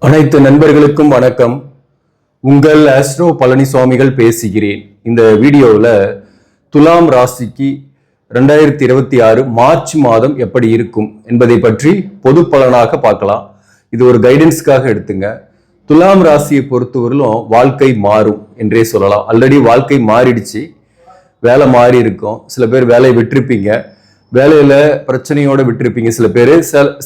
அனைத்து நண்பர்களுக்கும் வணக்கம். உங்கள் ஆஸ்ட்ரோ பழனிசாமிகள் பேசுகிறேன். இந்த வீடியோவில் துலாம் ராசிக்கு 2026 மார்ச் மாதம் எப்படி இருக்கும் என்பதை பற்றி பொது பலனாக பார்க்கலாம். இது ஒரு கைடன்ஸ்க்காக எடுத்துங்க. துலாம் ராசியை பொறுத்தவரையிலும் வாழ்க்கை மாறும் என்றே சொல்லலாம். ஆல்ரெடி வாழ்க்கை மாறிடுச்சு, வேலை மாறி இருக்கும். சில பேர் வேலையை விட்டிருப்பீங்க, வேலையில பிரச்சனையோட விட்டுருப்பீங்க.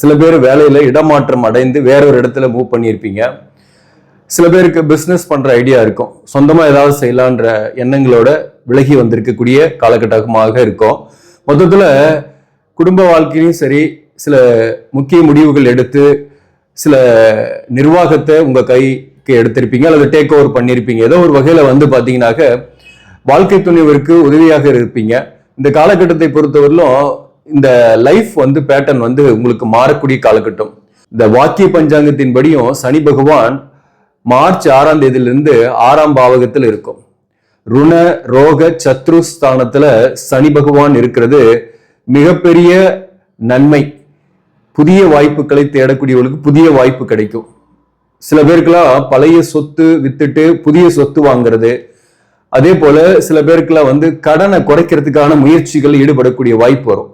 சில பேர் வேலையில இடமாற்றம் அடைந்து வேற ஒரு இடத்துல மூவ் பண்ணியிருப்பீங்க. சில பேருக்கு பிஸ்னஸ் பண்ற ஐடியா இருக்கும், சொந்தமா ஏதாவது செய்யலான்ற எண்ணங்களோட விலகி வந்திருக்கக்கூடிய காலகட்டமாக இருக்கும். மொத்தத்துல குடும்ப வாழ்க்கையிலும் சரி, சில முக்கிய முடிவுகள் எடுத்து சில நிர்வாகத்தை உங்க கைக்கு எடுத்திருப்பீங்க அல்லது டேக் ஓவர் பண்ணியிருப்பீங்க. ஏதோ ஒரு வகையில பாத்தீங்கன்னாக்க வாழ்க்கை துணைவருக்கு உதவியாக இருப்பீங்க. இந்த காலகட்டத்தை பொறுத்தவரையிலும் இந்த லைஃப் பேட்டர்ன் உங்களுக்கு மாறக்கூடிய காலகட்டம். இந்த வாக்கிய பஞ்சாங்கத்தின்படியும் சனி பகவான் மார்ச் 6ஆம் தேதியிலிருந்து 6ஆம் பாவகத்தில் இருக்கும். ருண ரோக சத்ரு ஸ்தானத்துல சனி பகவான் இருக்கிறது மிகப்பெரிய நன்மை. புதிய வாய்ப்புகளை தேடக்கூடியவர்களுக்கு புதிய வாய்ப்பு கிடைக்கும். சில பேருக்கெல்லாம் பழைய சொத்து வித்துட்டு புதிய சொத்து வாங்குறது, அதே போல சில பேருக்குலாம் கடனை குறைக்கிறதுக்கான முயற்சிகள் ஈடுபடக்கூடிய வாய்ப்பு வரும்.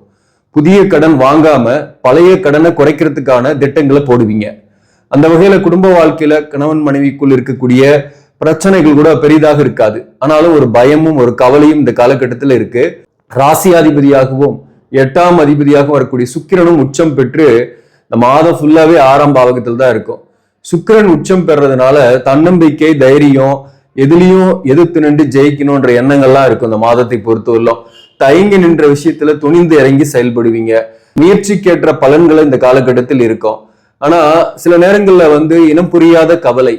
புதிய கடன் வாங்காம பழைய கடனை குறைக்கிறதுக்கான திட்டங்களை போடுவீங்க. அந்த வகையில குடும்ப வாழ்க்கையில கணவன் மனைவிக்குள் இருக்கக்கூடிய பிரச்சனைகள் கூட பெரிதாக இருக்காது. ஆனாலும் ஒரு பயமும் ஒரு கவலையும் இந்த காலகட்டத்தில் இருக்கு. ராசியாதிபதியாகவும் 8ஆம் அதிபதியாகவும் வரக்கூடிய சுக்கிரனும் உச்சம் பெற்று இந்த மாதம் ஃபுல்லாவே 6ஆம் பாவகத்தில் தான் இருக்கும். சுக்கிரன் உச்சம் பெறதுனால தன்னம்பிக்கை, தைரியம், எதுலையும் எதிர்த்து நின்று ஜெயிக்கணும்ன்ற எண்ணங்கள்லாம் இருக்கும். இந்த மாதத்தை பொறுத்தவரையிலும் தயங்கி நின்ற விஷயத்துல துணிந்து இறங்கி செயல்படுவீங்க. முயற்சிக்கேற்ற பலன்களை இந்த காலகட்டத்தில் இருக்கும். ஆனா சில நேரங்கள்ல இனம் புரியாத கவலை,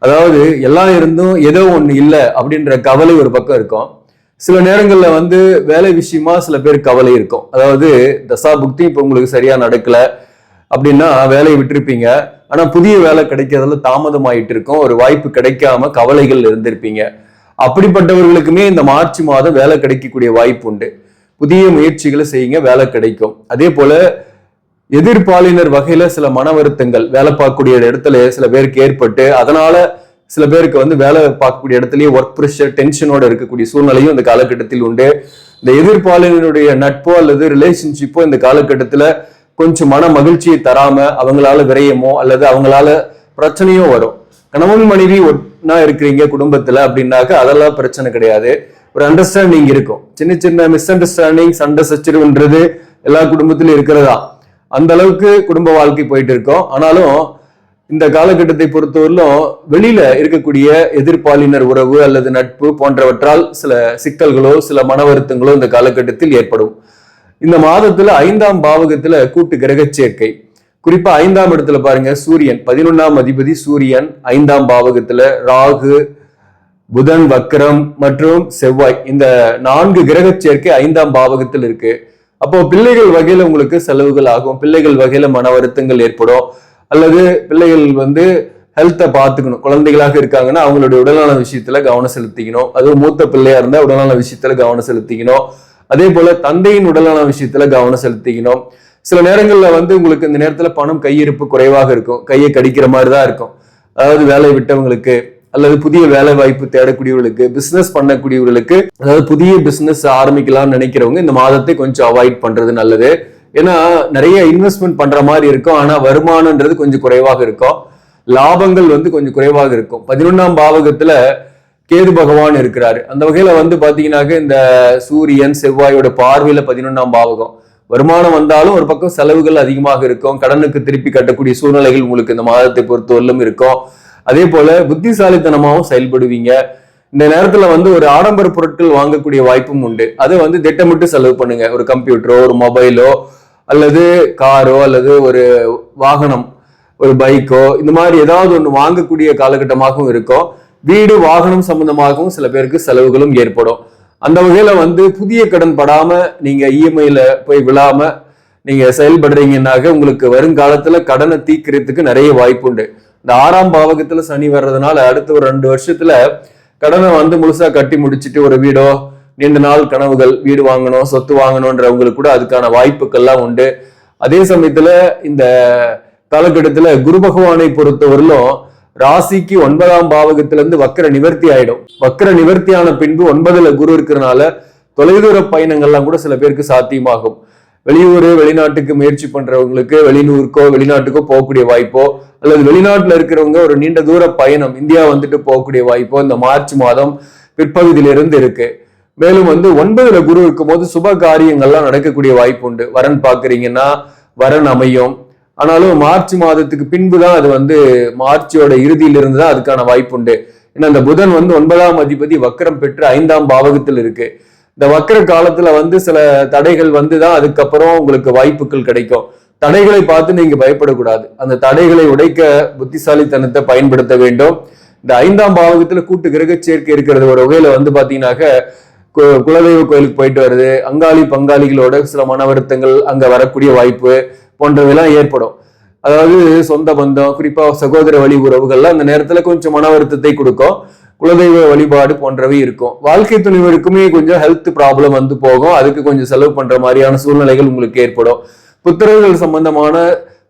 அதாவது எல்லாம் இருந்தும் ஏதோ ஒண்ணு இல்லை அப்படின்ற கவலை ஒரு பக்கம் இருக்கும். சில நேரங்கள்ல வேலை விஷயமா சில பேர் கவலை இருக்கும். அதாவது தசா புக்தி இப்ப உங்களுக்கு சரியா நடக்கல அப்படின்னா வேலையை விட்டுருப்பீங்க. ஆனா புதிய வேலை கிடைக்கிறதுல தாமதம் ஆயிட்டு இருக்கும். ஒரு வாய்ப்பு கிடைக்காம கவலைகள் இருந்திருப்பீங்க. அப்படிப்பட்டவர்களுக்குமே இந்த மார்ச் மாதம் வேலை கிடைக்கக்கூடிய வாய்ப்பு உண்டு. புதிய முயற்சிகளை செய்யுங்க, வேலை கிடைக்கும். அதே போல எதிர்பாலினர் வகையில சில மன வருத்தங்கள் வேலை பார்க்கக்கூடிய இடத்துல சில பேருக்கு ஏற்பட்டு அதனால சில பேருக்கு வேலை பார்க்கக்கூடிய இடத்துலயே ஒர்க் ப்ரெஷர், டென்ஷனோட இருக்கக்கூடிய சூழ்நிலையும் இந்த காலகட்டத்தில் உண்டு. இந்த எதிர்பாலினருடைய நட்போ அல்லது ரிலேஷன்ஷிப்போ இந்த காலகட்டத்துல கொஞ்சம் மன மகிழ்ச்சியை தராம அவங்களால விரயமோ அல்லது அவங்களால பிரச்சனையோ வரும். கணவன் மனைவி ஒன்னா இருக்கிறீங்க குடும்பத்துல அப்படின்னாக்க அதெல்லாம் பிரச்சனை கிடையாது. ஒரு அண்டர்ஸ்டாண்டிங் இருக்கும். சின்ன சின்ன மிஸ் அண்டர்ஸ்டாண்டிங், சண்டை சச்சரவுன்றது எல்லா குடும்பத்திலும் இருக்கிறதா. அந்த அளவுக்கு குடும்ப வாழ்க்கை போயிட்டு இருக்கோம். ஆனாலும் இந்த காலகட்டத்தை பொறுத்தவரையிலும் வெளியில இருக்கக்கூடிய எதிர்பாலினர் உறவு அல்லது நட்பு போன்றவற்றால் சில சிக்கல்களோ சில மன வருத்தங்களோ இந்த காலகட்டத்தில் ஏற்படும். இந்த மாதத்துல 5ஆம் பாவகத்துல கூட்டு கிரக சேர்க்கை, குறிப்பா 5ஆம் இடத்துல பாருங்க சூரியன், 11ஆம் அதிபதி சூரியன் 5ஆம் பாவகத்துல, ராகு, புதன், வக்ரம் மற்றும் செவ்வாய், இந்த 4 கிரக சேர்க்கை 5ஆம் பாவகத்தில் இருக்கு. அப்போ பிள்ளைகள் வகையில உங்களுக்கு செலவுகள் ஆகும். பிள்ளைகள் வகையில மன வருத்தங்கள் ஏற்படும். அல்லது பிள்ளைகள் ஹெல்த்தை பார்த்துக்கணும். குழந்தைகளாக இருக்காங்கன்னா அவங்களுடைய உடல்நல விஷயத்துல கவனம் செலுத்திக்கணும். அதுவும் மூத்த பிள்ளையா இருந்தா உடல்நல விஷயத்துல கவனம் செலுத்திக்கணும். அதே போல தந்தையின் உடல்நல விஷயத்துல கவனம் செலுத்திக்கணும். சில நேரங்கள்ல உங்களுக்கு இந்த நேரத்துல பணம் கையிருப்பு குறைவாக இருக்கும். கையை கடிக்கிற மாதிரி தான் இருக்கும். அதாவது வேலையை விட்டவங்களுக்கு அல்லது புதிய வேலை வாய்ப்பு தேடக்கூடியவர்களுக்கு, பிசினஸ் பண்ணக்கூடியவர்களுக்கு, அதாவது புதிய பிசினஸ் ஆரம்பிக்கலாம்னு நினைக்கிறவங்க இந்த மாதத்தை கொஞ்சம் அவாய்ட் பண்றது நல்லது. ஏன்னா நிறைய இன்வெஸ்ட்மெண்ட் பண்ற மாதிரி இருக்கும். ஆனா வருமானம்ன்றது கொஞ்சம் குறைவாக இருக்கும். லாபங்கள் கொஞ்சம் குறைவாக இருக்கும். 11ஆம் பாவகத்துல கேது பகவான் இருக்கிறாரு. அந்த வகையில பாத்தீங்கன்னாக்க இந்த சூரியன் செவ்வாயோட பார்வையில 11ஆம் பாவகம். வருமானம் வந்தாலும் ஒரு பக்கம் செலவுகள் அதிகமாக இருக்கும். கடனுக்கு திருப்பி கட்டக்கூடிய சூழ்நிலைகள் உங்களுக்கு இந்த மாதத்தை பொறுத்தவரையிலும் இருக்கும். அதே போல புத்திசாலித்தனமாகவும் செயல்படுவீங்க. இந்த நேரத்துல ஒரு ஆடம்பர பொருட்கள் வாங்கக்கூடிய வாய்ப்பும் உண்டு. அதை திட்டமிட்டு செலவு பண்ணுங்க. ஒரு கம்ப்யூட்டரோ, ஒரு மொபைலோ, அல்லது காரோ, அல்லது ஒரு வாகனம், ஒரு பைக்கோ, இந்த மாதிரி ஏதாவது ஒன்று வாங்கக்கூடிய காலகட்டமாகவும் இருக்கும். வீடு வாகனம் சம்பந்தமாகவும் சில பேருக்கு செலவுகளும் ஏற்படும். அந்த வகையில புதிய கடன் படாம நீங்க இஎம்ஐல போய் விழாம நீங்க செயல்படுறீங்கன்னாக்க உங்களுக்கு வருங்காலத்துல கடனை தீர்க்கிறதுக்கு நிறைய வாய்ப்பு உண்டு. இந்த 6ஆம் பாவகத்துல சனி வர்றதுனால அடுத்த ஒரு 2 வருஷத்துல கடனை முழுசா கட்டி முடிச்சுட்டு ஒரு வீடோ, நீண்ட நாள் கனவுகள், வீடு வாங்கணும், சொத்து வாங்கணும்ன்றவங்களுக்கு கூட அதுக்கான வாய்ப்புகள்லாம் உண்டு. அதே சமயத்துல இந்த காலகட்டத்துல குரு பகவானை பொறுத்தவரையிலும் ராசிக்கு 9ஆம் பாவகத்திலிருந்து வக்கர நிவர்த்தி ஆயிடும். வக்கர நிவர்த்தியான பின்பு 9ல குரு இருக்கிறதுனால தொலைதூர பயணங்கள்லாம் கூட சில பேருக்கு சாத்தியமாகும். வெளியூர் வெளிநாட்டுக்கு முயற்சி பண்றவங்களுக்கு வெளியூருக்கோ வெளிநாட்டுக்கோ போகக்கூடிய வாய்ப்போ, அல்லது வெளிநாட்டுல இருக்கிறவங்க ஒரு நீண்ட தூர பயணம் இந்தியா வந்துட்டு போகக்கூடிய வாய்ப்போ இந்த மார்ச் மாதம் பிற்பகுதியிலிருந்து இருக்கு. மேலும் 9ல குரு இருக்கும் போது சுப காரியங்கள்லாம் நடக்கக்கூடிய வாய்ப்பு உண்டு. வரன் பாக்குறீங்கன்னா வரன் அமையும். ஆனாலும் மார்ச் மாதத்துக்கு பின்புதான் அது மார்ச்சோட இறுதியிலிருந்து தான் அதுக்கான வாய்ப்பு உண்டு. ஏன்னா அந்த புதன் 9ஆம் அதிபதி வக்கரம் பெற்று 5ஆம் பாவகத்தில் இருக்கு. இந்த வக்கர காலத்துல சில தடைகள் தான் அதுக்கப்புறம் உங்களுக்கு வாய்ப்புகள் கிடைக்கும். தடைகளை பார்த்து நீங்க பயப்படக்கூடாது. அந்த தடைகளை உடைக்க புத்திசாலித்தனத்தை பயன்படுத்த வேண்டும். இந்த 5ஆம் பாவகத்துல கூட்டு கிரக சேர்க்கை இருக்கிறது ஒரு வகையில பாத்தீங்கன்னாக்க குலதெய்வ கோயிலுக்கு போயிட்டு வருது, அங்காளி பங்காளிகளோட சில மன வருத்தங்கள் அங்க வரக்கூடிய வாய்ப்பு போன்றவையெல்லாம் ஏற்படும். அதாவது சொந்த பந்தம், குறிப்பா சகோதர வழி உறவுகள்லாம் அந்த நேரத்துல கொஞ்சம் மன வருத்தத்தை கொடுக்கும். குலதெய்வ வழிபாடு போன்றவை இருக்கும். வாழ்க்கை துணைவருக்குமே கொஞ்சம் ஹெல்த் ப்ராப்ளம் போகும். அதுக்கு கொஞ்சம் செலவு பண்ற மாதிரியான சூழ்நிலைகள் உங்களுக்கு ஏற்படும். புத்திரர்கள் சம்பந்தமான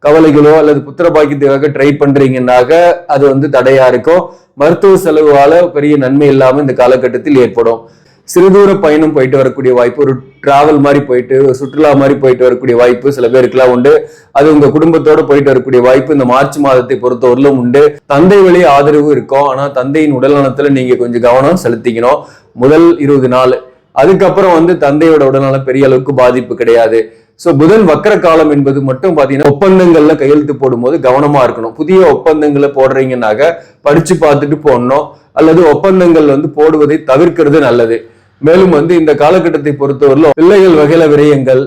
கவலைகளோ அல்லது புத்திர பாக்கியத்துக்காக ட்ரை பண்றீங்கன்னாக அது தடையா இருக்கும். மருத்துவ செலவால பெரிய நன்மை இல்லாம இந்த காலகட்டத்தில் ஏற்படும். சிறுதூர பயணம் போயிட்டு வரக்கூடிய வாய்ப்பு, ஒரு டிராவல் மாதிரி போயிட்டு சுற்றுலா மாதிரி போயிட்டு வரக்கூடிய வாய்ப்பு சில பேருக்குலாம் உண்டு. அது உங்க குடும்பத்தோட போயிட்டு வரக்கூடிய வாய்ப்பு இந்த மார்ச் மாதத்தை பொறுத்தவரையிலும் உண்டு. தந்தை வழி ஆதரவு இருக்கும். ஆனா தந்தையின் உடல்நலத்துல நீங்க கொஞ்சம் கவனம் செலுத்திக்கணும் முதல் 20 நாள். அதுக்கப்புறம் தந்தையோட உடல்நலம் பெரிய அளவுக்கு பாதிப்பு கிடையாது. சோ புதன் வக்கர காலம் என்பது மட்டும் பாத்தீங்கன்னா ஒப்பந்தங்கள்ல கையெழுத்து போடும் போது கவனமா இருக்கணும். புதிய ஒப்பந்தங்களை போடுறீங்கன்னாக்க படிச்சு பார்த்துட்டு போடணும், அல்லது ஒப்பந்தங்கள் போடுவதை தவிர்க்கிறது நல்லது. மேலும் இந்த காலகட்டத்தை பொறுத்தவரையிலும் பிள்ளைகள் வகையில விரயங்கள்,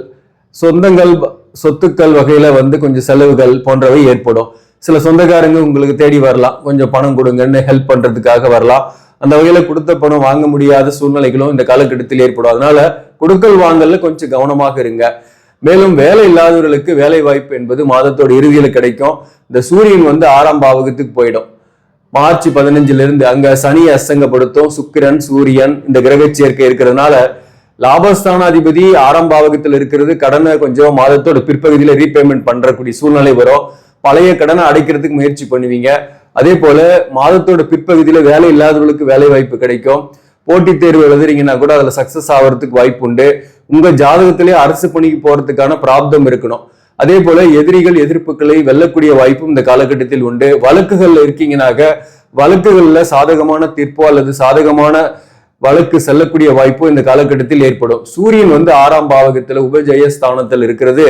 சொந்தங்கள் சொத்துக்கள் வகையில கொஞ்சம் செலவுகள் போன்றவை ஏற்படும். சில சொந்தக்காரங்க உங்களுக்கு தேடி வரலாம், கொஞ்சம் பணம் கொடுங்கன்னு ஹெல்ப் பண்றதுக்காக வரலாம். அந்த வகையில கொடுத்த பணம் வாங்க முடியாத சூழ்நிலைகளும் இந்த காலகட்டத்தில் ஏற்படும். அதனால கொடுக்கல் வாங்கல்ல கொஞ்சம் கவனமாக இருங்க. மேலும் வேலை இல்லாதவர்களுக்கு வேலை வாய்ப்பு என்பது மாதத்தோட இறுதியில கிடைக்கும். இந்த சூரியன் 6ஆம் பாவகத்துக்கு போயிடும். மார்ச் 15ல இருந்து அங்க சனி அஸ்தங்கப்படுத்தும். சுக்கிரன் சூரியன் இந்த கிரக சேர்க்கை இருக்கிறதுனால லாபஸ்தானாதிபதி 6ஆம் பாவகத்தில் இருக்கிறது. கடனை கொஞ்சம் மாதத்தோட பிற்பகுதியில ரீபேமெண்ட் பண்றக்கூடிய சூழ்நிலை வரும். பழைய கடனை அடைக்கிறதுக்கு முயற்சி பண்ணுவீங்க. அதே போல மாதத்தோட பிற்பகுதியில வேலை இல்லாதவர்களுக்கு வேலை வாய்ப்பு கிடைக்கும். போட்டித் தேர்வு எழுதுறீங்கன்னா கூட அதுல சக்சஸ் ஆகிறதுக்கு வாய்ப்பு உண்டு. உங்க ஜாதகத்திலே அரசு பணிக்கு போறதுக்கான பிராப்தம் இருக்கணும். அதே போல எதிரிகள் எதிர்ப்புகளை வெல்லக்கூடிய வாய்ப்பும் இந்த காலகட்டத்தில் உண்டு. வழக்குகள்ல இருக்கீங்கன்னாக்க வழக்குகள்ல சாதகமான தீர்ப்போ அல்லது சாதகமான வழக்கு செல்லக்கூடிய வாய்ப்போ இந்த காலகட்டத்தில் ஏற்படும். சூரியன் 6ஆம் பாவகத்துல உபஜய ஸ்தானத்தில் இருக்கிறது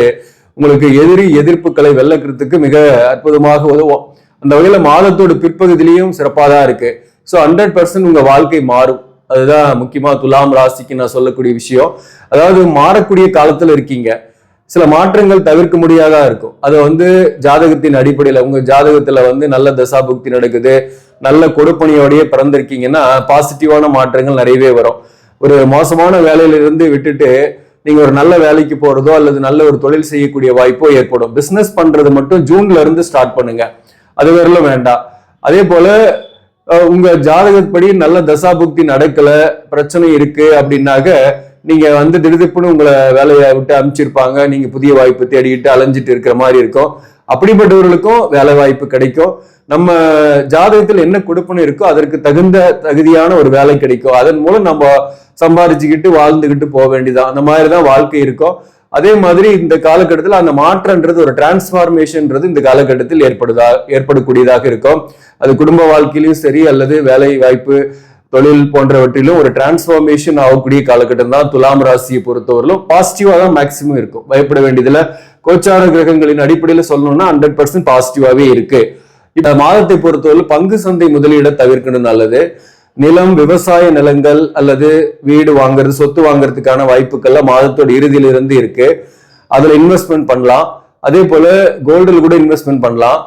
உங்களுக்கு எதிரி எதிர்ப்புகளை வெல்லக்கிறதுக்கு மிக அற்புதமாக உதவும். அந்த வகையில மாதத்தோட பிற்பகுதியிலையும் சிறப்பாக தான் இருக்கு. ஸோ 100% உங்க வாழ்க்கை மாறும். அதுதான் முக்கியமா துலாம் ராசிக்கு நான் சொல்லக்கூடிய விஷயம். அதாவது மாறக்கூடிய காலத்துல இருக்கீங்க. சில மாற்றங்கள் தவிர்க்க முடியாதா இருக்கும். அதை ஜாதகத்தின் அடிப்படையில உங்க ஜாதகத்துல நல்ல தசாபுக்தி நடக்குது, நல்ல கொடுப்பணியோடய பிறந்திருக்கீங்கன்னா பாசிட்டிவான மாற்றங்கள் நிறையவே வரும். ஒரு மோசமான வேலையில இருந்து விட்டுட்டு நீங்க ஒரு நல்ல வேலைக்கு போறதோ அல்லது நல்ல ஒரு தொழில் செய்யக்கூடிய வாய்ப்போ ஏற்படும். பிசினஸ் பண்றது மட்டும் ஜூன்ல இருந்து ஸ்டார்ட் பண்ணுங்க, அது வரலும் வேண்டாம். அதே போல உங்க ஜாதகப்படி நல்ல தசாபுக்தி நடக்கல, பிரச்சனை இருக்கு அப்படின்னாக்க நீங்க திடுதிப்புன்னு உங்களை வேலையை விட்டு அனுப்பிச்சிருப்பாங்க. நீங்க புதிய வாய்ப்பு தேடிக்கிட்டு அலைஞ்சிட்டு இருக்கிற மாதிரி இருக்கும். அப்படிப்பட்டவர்களுக்கும் வேலை வாய்ப்பு கிடைக்கும். நம்ம ஜாதகத்தில் என்ன கொடுப்பணும் இருக்கோ அதற்கு தகுதியான ஒரு வேலை கிடைக்கும். அதன் மூலம் நம்ம சம்பாதிச்சுக்கிட்டு வாழ்ந்துகிட்டு போக வேண்டியதான். அந்த மாதிரிதான் வாழ்க்கை இருக்கும். அதே மாதிரி இந்த காலகட்டத்தில் அந்த மாற்றம்ன்றது ஒரு டிரான்ஸ்பார்மேஷன்ன்றது இந்த காலகட்டத்தில் ஏற்படக்கூடியதாக இருக்கும். அது குடும்ப வாழ்க்கையிலும் சரி அல்லது வேலை வாய்ப்பு தொழில் போன்றவற்றிலும் ஒரு டிரான்ஸ்பார்மேஷன் ஆகக்கூடிய காலகட்டம் தான் துலாம் ராசியை பொறுத்தவரையிலும் பாசிட்டிவா தான் மேக்சிமம் இருக்கும். பயப்பட வேண்டியதுல கோச்சார கிரகங்களின் அடிப்படையில சொல்லணும்னா 100% பாசிட்டிவாவே இருக்கு. இந்த மாதத்தை பொறுத்தவரை பங்கு சந்தை முதலீடை தவிர்க்கணும் நல்லது. நிலம், விவசாய நிலங்கள் அல்லது வீடு வாங்குறது, சொத்து வாங்குறதுக்கான வாய்ப்புகள்லாம் மாதத்தோட இறுதியில இருந்து இருக்கு. அதுல இன்வெஸ்ட்மெண்ட் பண்ணலாம். அதே போல கோல்டில் கூட இன்வெஸ்ட்மெண்ட் பண்ணலாம்.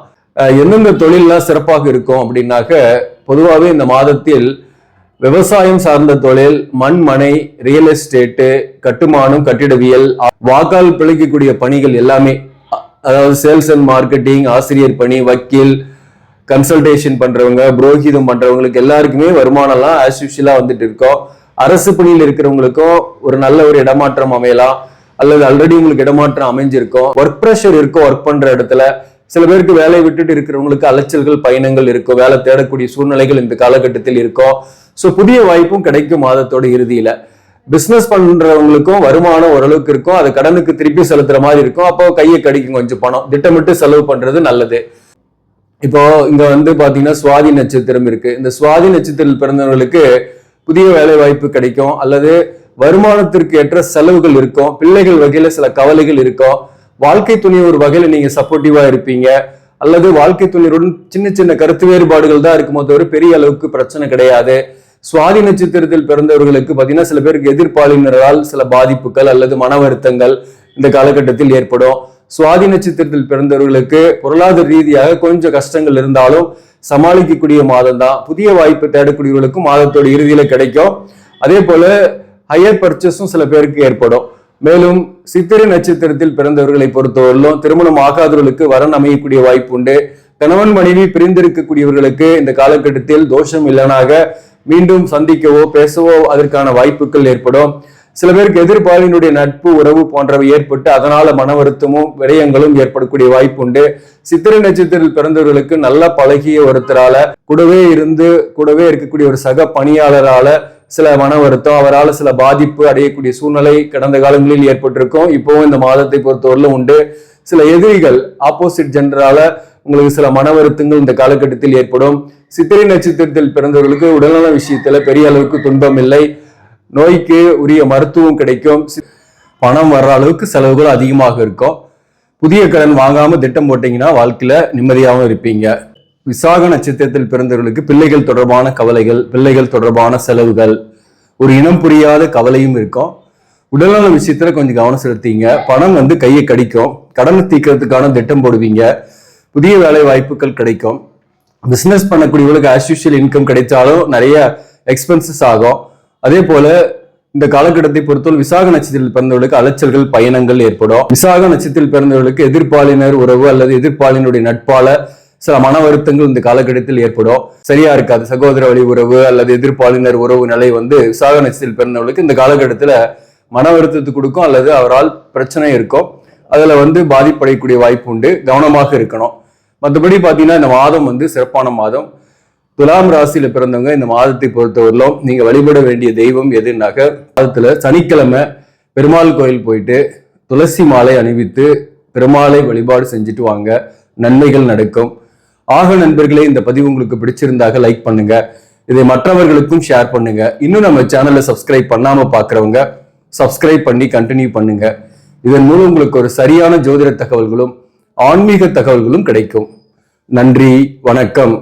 எந்தெந்த தொழில்லாம் சிறப்பாக இருக்கும் அப்படின்னாக்க பொதுவாகவே இந்த மாதத்தில் விவசாயம் சார்ந்த தொழில், மண் மனை, ரியல் எஸ்டேட்டு, கட்டுமானம், கட்டிடவியல், வாக்கால் பிழைக்கக்கூடிய பணிகள் எல்லாமே, அதாவது சேல்ஸ் அண்ட் மார்க்கெட்டிங், ஆசிரியர் பணி, வக்கீல், கன்சல்டேஷன் பண்றவங்க, புரோகிதம் பண்றவங்களுக்கு எல்லாருக்குமே வருமானம்லாம் ஆஸ் யூஷுவலா இருக்கோம். அரசு பணியில் இருக்கிறவங்களுக்கும் ஒரு நல்ல ஒரு இடமாற்றம் அமையலாம், அல்லது ஆல்ரெடி உங்களுக்கு இடமாற்றம் அமைஞ்சிருக்கும். ஒர்க் ப்ரெஷர் இருக்கும் ஒர்க் பண்ற இடத்துல, சில பேருக்கு வேலையை விட்டுட்டு இருக்கிறவங்களுக்கு அலைச்சல்கள் பயணங்கள் இருக்கும், வேலை தேடக்கூடிய சூழ்நிலைகள் இந்த காலகட்டத்தில் இருக்கும். ஸோ புதிய வாய்ப்பும் கிடைக்கும் மாதத்தோட இறுதியில. பிசினஸ் பண்றவங்களுக்கும் வருமானம் ஓரளவுக்கு இருக்கும், அது கடனுக்கு திருப்பி செலுத்துற மாதிரி இருக்கும். அப்போ கையை கடிக்கும் கொஞ்சம் பணம், திட்டமிட்டு செலவு பண்றது நல்லது. இப்போ இங்க பாத்தீங்கன்னா சுவாதி நட்சத்திரம் இருக்கு. இந்த சுவாதி நட்சத்திரத்தில் பிறந்தவர்களுக்கு புதிய வேலை வாய்ப்பு கிடைக்கும், அல்லது வருமானத்திற்கு ஏற்ற செலவுகள் இருக்கும், பிள்ளைகள் வகையில சில கவலைகள் இருக்கும், வாழ்க்கை துணை ஒரு வகையில நீங்க சப்போர்ட்டிவா இருப்பீங்க, அல்லது வாழ்க்கை துணையுடன் சின்ன சின்ன கருத்து வேறுபாடுகள் தான் இருக்குமோ தவிர பெரிய அளவுக்கு பிரச்சனை கிடையாது. சுவாதி நட்சத்திரத்தில் பிறந்தவர்களுக்கு பாத்தீங்கன்னா சில பேருக்கு எதிர்ப்பாளினரால் சில பாதிப்புகள் அல்லது மன வருத்தங்கள் இந்த காலகட்டத்தில் ஏற்படும். சுவாதி நட்சத்திரத்தில் பிறந்தவர்களுக்கு பொருளாதார ரீதியாக கொஞ்சம் கஷ்டங்கள் இருந்தாலும் சமாளிக்கக்கூடிய மாதம் தான். புதிய வாய்ப்பு தேடக்கூடியவர்களுக்கும் மாதத்தோட இறுதியில கிடைக்கும். அதே போல ஹையர் பர்ச்சேஸும் சில பேருக்கு ஏற்படும். மேலும் சித்திரை நட்சத்திரத்தில் பிறந்தவர்களை பொறுத்தவரையிலும் திருமணம் ஆகாதவர்களுக்கு வரன் அமையக்கூடிய வாய்ப்பு உண்டு. கணவன் மனைவி பிரிந்திருக்கக்கூடியவர்களுக்கு இந்த காலகட்டத்தில் தோஷம் இல்லைனாக மீண்டும் சந்திக்கவோ பேசவோ அதற்கான வாய்ப்புகள் ஏற்படும். சில பேருக்கு எதிர்பாலினுடைய நட்பு உறவு போன்றவை ஏற்பட்டு அதனால மன வருத்தமும் விரயங்களும் ஏற்படக்கூடிய வாய்ப்பு உண்டு. சித்திரை நட்சத்திரத்தில் பிறந்தவர்களுக்கு நல்ல பழகிய ஒருத்தரால கூடவே இருக்கக்கூடிய ஒரு சக பணியாளரால சில மன வருத்தம், அவரால் சில பாதிப்பு அடையக்கூடிய சூழ்நிலை கடந்த காலங்களில் ஏற்பட்டிருக்கும். இப்போவும் இந்த மாதத்தை பொறுத்தவரையிலும் உண்டு. சில எதிரிகள் ஆப்போசிட் ஜெண்டரால உங்களுக்கு சில மன வருத்தங்கள் இந்த காலகட்டத்தில் ஏற்படும். சித்திரை நட்சத்திரத்தில் பிறந்தவர்களுக்கு உடல்நல விஷயத்துல பெரிய அளவுக்கு துன்பம் இல்லை, நோய்க்கு உரிய மருத்துவம் கிடைக்கும், பணம் வர்ற அளவுக்கு செலவுகள் அதிகமாக இருக்கும். புதிய கடன் வாங்காம திட்டம் போட்டீங்கன்னா வாழ்க்கையில நிம்மதியாகவும் இருப்பீங்க. விசாக நட்சத்திரத்தில் பிறந்தவர்களுக்கு பிள்ளைகள் தொடர்பான கவலைகள், பிள்ளைகள் தொடர்பான செலவுகள், ஒரு இனம் புரியாத கவலையும் இருக்கும். உடல்நல விஷயத்துல கொஞ்சம் கவனம் செலுத்தீங்க. பணம் கையை கடிக்கும், கடனை தீர்க்கறதுக்கான திட்டம் போடுவீங்க, புதிய வேலை வாய்ப்புகள் கிடைக்கும். பிசினஸ் பண்ணக்கூடியவர்களுக்கு ஆஸ் யூஷுவல் இன்கம் கிடைச்சாலும் நிறைய எக்ஸ்பென்சஸ் ஆகும். அதே போல இந்த காலகட்டத்தை பொறுத்தவரை விசாக நட்சத்திரத்தில் பிறந்தவர்களுக்கு அலைச்சல்கள் பயணங்கள் ஏற்படும். விசாக நட்சத்திரத்தில் பிறந்தவர்களுக்கு எதிர்ப்பாளினர் உறவு அல்லது எதிர்ப்பாளினுடைய நட்பால சில மன வருத்தங்கள் இந்த காலகட்டத்தில் ஏற்படும், சரியா இருக்காது. சகோதர வழி உறவு அல்லது எதிர்ப்பாளினர் உறவு நிலை விசாக நட்சத்திரத்தில் பிறந்தவர்களுக்கு இந்த காலகட்டத்துல மன வருத்தத்தை கொடுக்கும், அல்லது அவரால் பிரச்சனை இருக்கும், அதுல பாதிப்படையக்கூடிய வாய்ப்பு உண்டு. கவனமாக இருக்கணும். மற்றபடி பாத்தீங்கன்னா இந்த மாதம் சிறப்பான மாதம். துலாம் ராசியில பிறந்தவங்க இந்த மாதத்தை பொறுத்தவரையிலும் நீங்க வழிபட வேண்டிய தெய்வம் எதுனாக்க, மாதத்துல சனிக்கிழமை பெருமாள் கோயில் போயிட்டு துளசி மாலை அணிவித்து பெருமாளை வழிபாடு செஞ்சுட்டு வாங்க, நன்மைகள் நடக்கும். ஆக நண்பர்களே, இந்த பதிவு உங்களுக்கு பிடிச்சிருந்தாக லைக் பண்ணுங்க, இதை மற்றவர்களுக்கும் ஷேர் பண்ணுங்க. இன்னும் நம்ம சேனலை சப்ஸ்கிரைப் பண்ணாம பாக்குறவங்க சப்ஸ்கிரைப் பண்ணி கண்டினியூ பண்ணுங்க. இதன் மூலம் உங்களுக்கு ஒரு சரியான ஜோதிட தகவல்களும் ஆன்மீக தகவல்களும் கிடைக்கும். நன்றி, வணக்கம்.